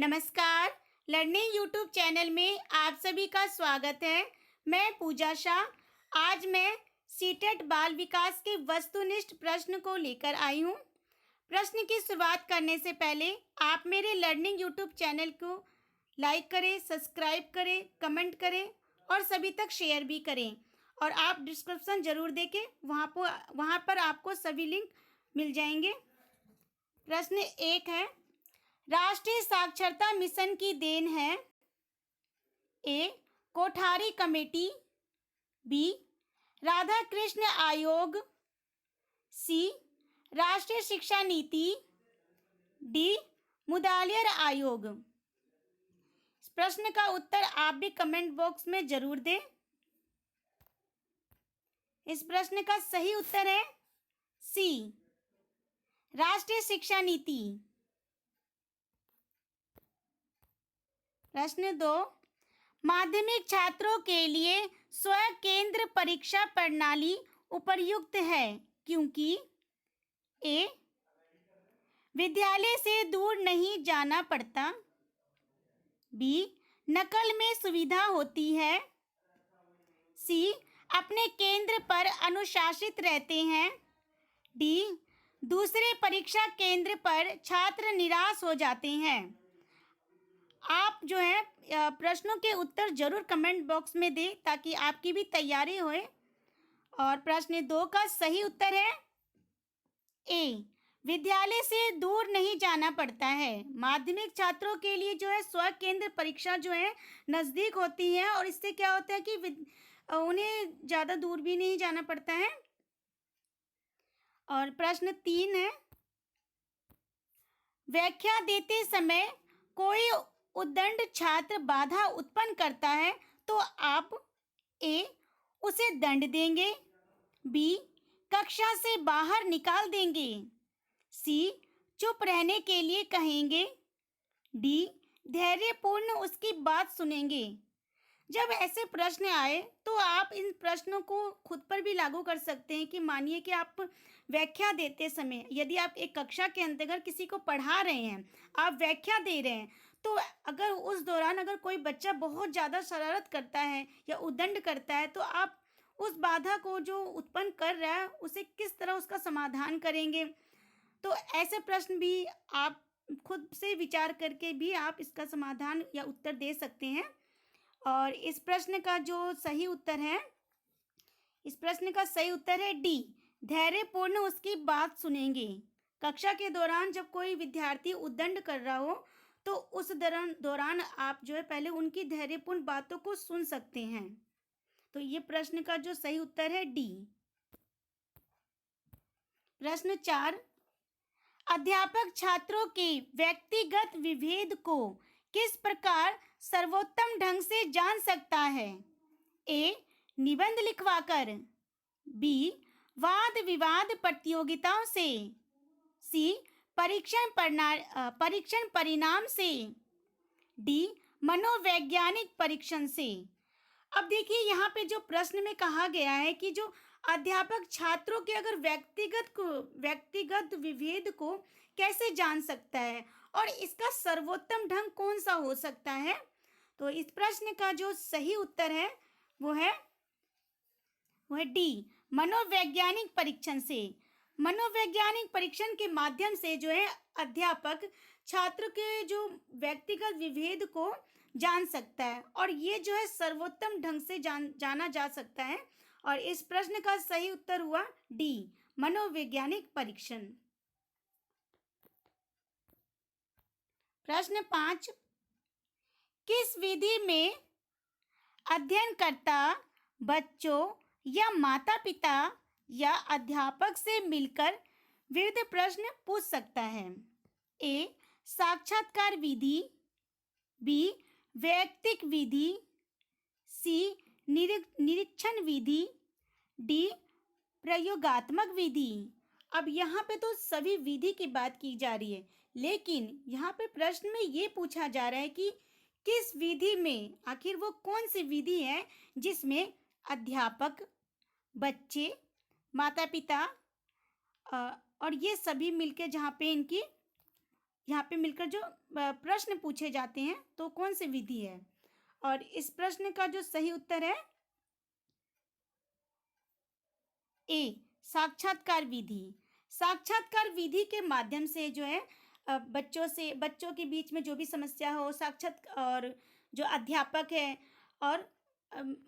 नमस्कार। Learning YouTube channel में आप सभी का स्वागत है। मैं पूजा शाह। आज मैं सीटेट बाल विकास के वस्तुनिष्ठ प्रश्न को लेकर आई हूँ। प्रश्न की शुरुआत करने से पहले आप मेरे लर्निंग यूट्यूब चैनल को लाइक करें, सब्सक्राइब करें, कमेंट करें और सभी तक शेयर भी करें। और आप डिस्क्रिप्शन ज़रूर देखें, वहाँ पर आपको सभी लिंक मिल जाएंगे। प्रश्न 1 है, राष्ट्रीय साक्षरता मिशन की देन है? A. Kothari committee, B. Radha Krishna आयोग, सी. राष्ट्रीय शिक्षा नीति, डी. मुदालियर आयोग। इस प्रश्न का उत्तर आप भी कमेंट बॉक्स में जरूर दें। इस प्रश्न का सही उत्तर है सी, राष्ट्रीय शिक्षा नीति। प्रश्न 2, माध्यमिक छात्रों के लिए स्व केंद्र परीक्षा प्रणाली उपयुक्त है क्योंकि ए. विद्यालय से दूर नहीं जाना पड़ता, बी. नकल में सुविधा होती है, सी. अपने केंद्र पर अनुशासित रहते हैं, डी. दूसरे परीक्षा केंद्र पर छात्र निराश हो जाते हैं। आप जो है प्रश्नों के उत्तर जरूर कमेंट बॉक्स में दें ताकि आपकी भी तैयारी होए। और प्रश्न 2 का सही उत्तर है ए. विद्यालय से दूर नहीं जाना पड़ता है। माध्यमिक छात्रों के लिए जो है स्व केंद्र परीक्षा जो है नज़दीक होती है और इससे क्या होता है कि उन्हें ज़्यादा दूर भी नहीं जाना पड़ता है। और प्रश्न 3 है, व्याख्या देते समय कोई उद्दंड छात्र बाधा उत्पन्न करता है तो आप ए. उसे दंड देंगे, बी. कक्षा से बाहर निकाल देंगे, सी. चुप रहने के लिए कहेंगे, डी. धैर्यपूर्ण उसकी बात सुनेंगे। जब ऐसे प्रश्न आए तो आप इन प्रश्नों को खुद पर भी लागू कर सकते हैं कि मानिए कि आप व्याख्या देते समय यदि आप एक कक्षा के अंतर्गत किसी को पढ़ा रहे हैं, आप व्याख्या दे रहे हैं, तो अगर उस दौरान अगर कोई बच्चा बहुत ज़्यादा शरारत करता है या उद्दंड करता है तो आप उस बाधा को जो उत्पन्न कर रहा है उसे किस तरह उसका समाधान करेंगे। तो ऐसे प्रश्न भी आप खुद से विचार करके भी आप इसका समाधान या उत्तर दे सकते हैं। और इस प्रश्न का जो सही उत्तर है, इस प्रश्न का सही उत्तर है डी. धैर्यपूर्ण उसकी बात सुनेंगे। कक्षा के दौरान जब कोई विद्यार्थी उद्दंड कर रहा हो तो उस दौरान आप जो है पहले उनकी धैर्यपूर्ण बातों को सुन सकते हैं। तो ये प्रश्न का जो सही उत्तर है डी। प्रश्न 4, अध्यापक छात्रों के व्यक्तिगत विभेद को किस प्रकार सर्वोत्तम ढंग से जान सकता है? ए. निबंध लिखवाकर, बी. वाद विवाद प्रतियोगिताओं से, सी. परीक्षण परिणाम से, डी. मनोवैज्ञानिक परीक्षण से। अब देखिए यहाँ पे जो प्रश्न में कहा गया है कि जो अध्यापक छात्रों के अगर व्यक्तिगत विभेद को कैसे जान सकता है और इसका सर्वोत्तम ढंग कौन सा हो सकता है, तो इस प्रश्न का जो सही उत्तर है वो है डी. मनोवैज्ञानिक परीक्षण से। मनोवैज्ञानिक परीक्षण के माध्यम से जो है अध्यापक छात्र के जो व्यक्तिगत विभेद को जान सकता है और ये जो है सर्वोत्तम ढंग से जाना जा सकता है। और इस प्रश्न का सही उत्तर हुआ डी. मनोवैज्ञानिक परीक्षण। प्रश्न 5, किस विधि में अध्ययनकर्ता बच्चों या माता पिता या अध्यापक से मिलकर विविध प्रश्न पूछ सकता है? ए. साक्षात्कार विधि, बी. वैयक्तिक विधि, सी. निरीक्षण विधि, डी. प्रयोगात्मक विधि। अब यहाँ पे तो सभी विधि की बात की जा रही है, लेकिन यहाँ पे प्रश्न में ये पूछा जा रहा है कि किस विधि में, आखिर वो कौन सी विधि है जिसमें अध्यापक, बच्चे, माता पिता और ये सभी मिलके जहाँ पे इनकी यहाँ पे मिलकर जो प्रश्न पूछे जाते हैं तो कौन सी विधि है? और इस प्रश्न का जो सही उत्तर है ए, साक्षात्कार विधि। साक्षात्कार विधि के माध्यम से जो है बच्चों के बीच में जो भी समस्या हो, साक्षात और जो अध्यापक है और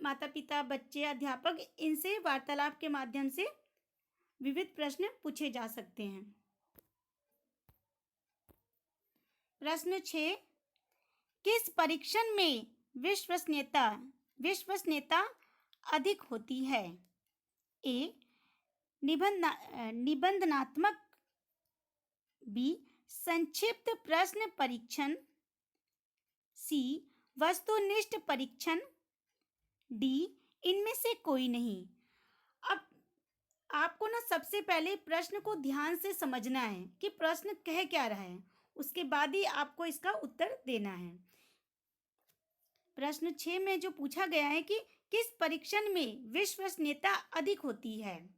माता पिता, बच्चे, अध्यापक, इनसे वार्तालाप के माध्यम से विविध प्रश्न पूछे जा सकते हैं। प्रश्न 6, किस परीक्षण में विश्वसनीयता अधिक होती है? ए, निबंधनात्मक, बी, संक्षिप्त प्रश्न परीक्षण, सी, वस्तुनिष्ठ परीक्षण, डी, इनमें से कोई नहीं। अब आपको ना सबसे पहले प्रश्न को ध्यान से समझना है कि प्रश्न कह क्या रहा है, उसके बाद ही आपको इसका उत्तर देना है। प्रश्न 6 में जो पूछा गया है कि किस परीक्षण में विश्वसनीयता अधिक होती है,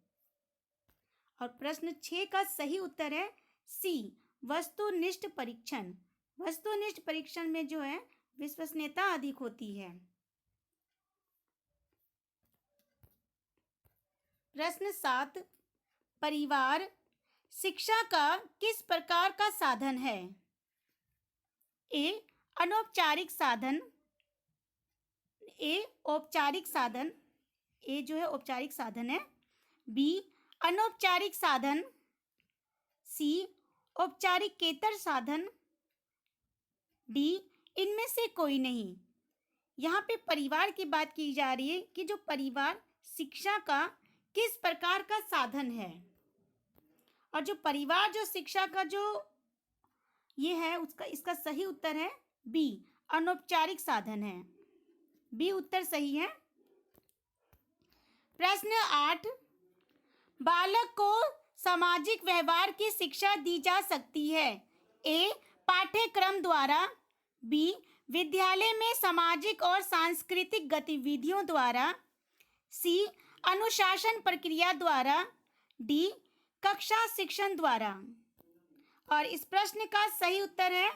और प्रश्न 6 का सही उत्तर है सी, वस्तुनिष्ठ परीक्षण। वस्तुनिष्ठ परीक्षण में जो है विश्वसनीयता अधिक होती है। प्रश्न 7, परिवार शिक्षा का किस प्रकार का साधन है? ए, अनौपचारिक साधन, ए, औपचारिक साधन, ए जो है औपचारिक साधन है, बी, अनौपचारिक साधन, सी, औपचारिकेतर साधन, डी, इनमें से कोई नहीं। यहाँ पे परिवार की बात की जा रही है कि जो परिवार शिक्षा का किस प्रकार का साधन है, और जो परिवार जो शिक्षा का जो ये है इसका सही उत्तर है बी, अनौपचारिक साधन है। बी उत्तर सही है। प्रश्न 8, बालक को सामाजिक व्यवहार की शिक्षा दी जा सकती है? ए, पाठ्यक्रम द्वारा, बी, विद्यालय में सामाजिक और सांस्कृतिक गतिविधियों द्वारा, सी, अनुशासन प्रक्रिया द्वारा, डी, कक्षा शिक्षण द्वारा। और इस प्रश्न का सही उत्तर है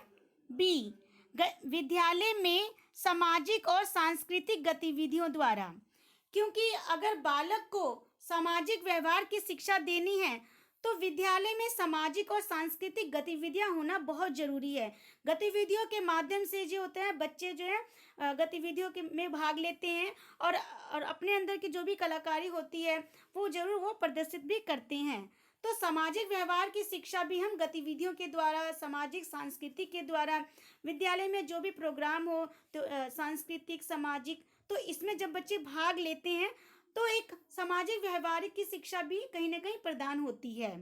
बी, विद्यालय में सामाजिक और सांस्कृतिक गतिविधियों द्वारा। क्योंकि अगर बालक को सामाजिक व्यवहार की शिक्षा देनी है तो विद्यालय में सामाजिक और सांस्कृतिक गतिविधियां होना बहुत जरूरी है। गतिविधियों के माध्यम से जो होता है बच्चे जो है गतिविधियों के में भाग लेते हैं और अपने अंदर की जो भी कलाकारी होती है वो जरूर वो प्रदर्शित भी करते हैं। तो सामाजिक व्यवहार की शिक्षा भी हम गतिविधियों के द्वारा, सामाजिक सांस्कृतिक के द्वारा, विद्यालय में जो भी प्रोग्राम हो तो सांस्कृतिक, सामाजिक, तो इसमें जब बच्चे भाग लेते हैं तो एक सामाजिक व्यवहारिक की शिक्षा भी कहीं ना कहीं प्रदान होती है।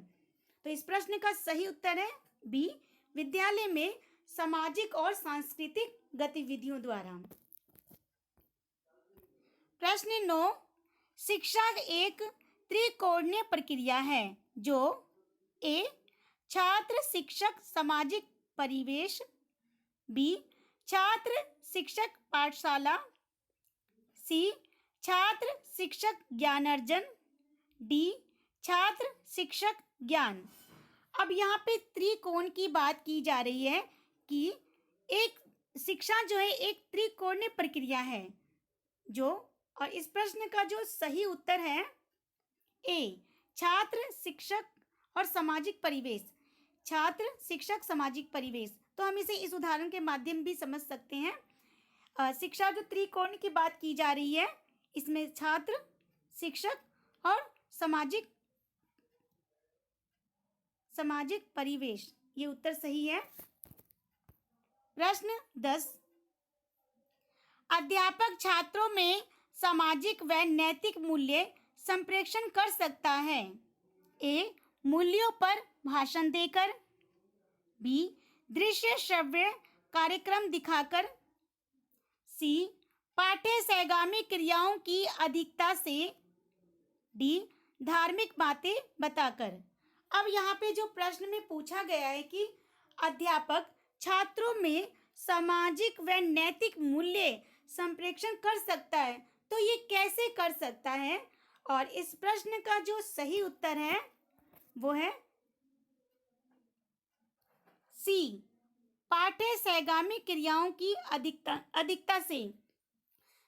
तो इस प्रश्न का सही उत्तर है बी, विद्यालय में सामाजिक और सांस्कृतिक गतिविधियों द्वारा। प्रश्न 9, शिक्षा एक त्रिकोणीय प्रक्रिया है जो ए, छात्र ज्ञान सामाजिक परिवेश, बी, छात्र शिक्षक पाठशाला, सी, छात्र शिक्षक ज्ञानार्जन, डी, छात्र शिक्षक ज्ञान। अब यहाँ पे त्रिकोण की बात की जा रही है कि एक शिक्षा जो है एक त्रिकोणीय प्रक्रिया है जो, और इस प्रश्न का जो सही उत्तर है ए, छात्र शिक्षक और सामाजिक परिवेश। छात्र शिक्षक सामाजिक परिवेश, तो हम इसे इस उदाहरण के माध्यम भी समझ सकते हैं। शिक्षा जो त्रिकोण की बात की जा रही है इसमें छात्र, शिक्षक और सामाजिक परिवेश, ये उत्तर सही है। प्रश्न 10, अध्यापक छात्रों में सामाजिक व नैतिक मूल्य संप्रेषण कर सकता है? ए, मूल्यों पर भाषण देकर, बी, दृश्य श्रव्य कार्यक्रम दिखाकर, सी, पाठ्य सहगामी क्रियाओं की अधिकता से, डी, धार्मिक बातें बताकर। अब यहाँ पे जो प्रश्न में पूछा गया है कि अध्यापक छात्रों में सामाजिक व नैतिक मूल्य संप्रेषण कर सकता है, तो ये कैसे कर सकता है? और इस प्रश्न का जो सही उत्तर है वो है सी, पाठ्य सहगामी क्रियाओं की अधिकता से।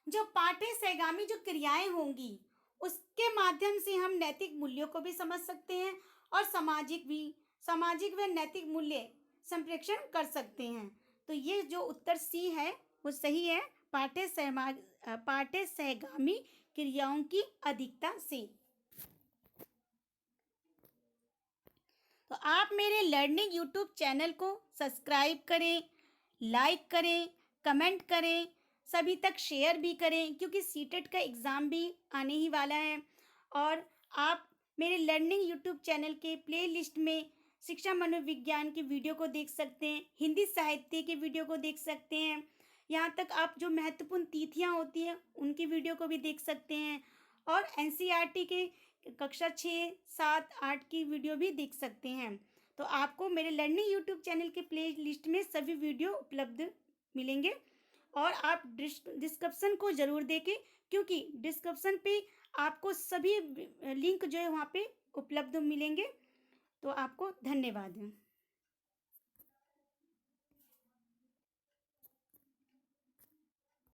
जो पाठ्य सहगामी जो क्रियाएं होंगी उसके माध्यम से हम नैतिक मूल्यों को भी समझ सकते हैं और सामाजिक व नैतिक मूल्य संप्रेषण कर सकते हैं। तो ये जो उत्तर सी है वो सही है, पाठ्य सहगामी क्रियाओं की अधिकता से। तो आप मेरे लर्निंग यूट्यूब चैनल को सब्सक्राइब करें, लाइक करें, कमेंट करें, सभी तक शेयर भी करें क्योंकि सीटेट का एग्ज़ाम भी आने ही वाला है। और आप मेरे लर्निंग यूट्यूब चैनल के प्लेलिस्ट में शिक्षा मनोविज्ञान की वीडियो को देख सकते हैं, हिंदी साहित्य की वीडियो को देख सकते हैं, यहाँ तक आप जो महत्वपूर्ण तिथियाँ होती हैं उनकी वीडियो को भी देख सकते हैं और एनसीईआरटी के कक्षा 6, 7, 8 की वीडियो भी देख सकते हैं। तो आपको मेरे लर्निंग यूट्यूब चैनल के प्ले लिस्ट में सभी वीडियो उपलब्ध मिलेंगे और आप डिस्क्रिप्शन को ज़रूर देखें क्योंकि डिस्क्रिप्शन पे आपको सभी लिंक जो है वहाँ पे उपलब्ध मिलेंगे। तो आपको धन्यवाद।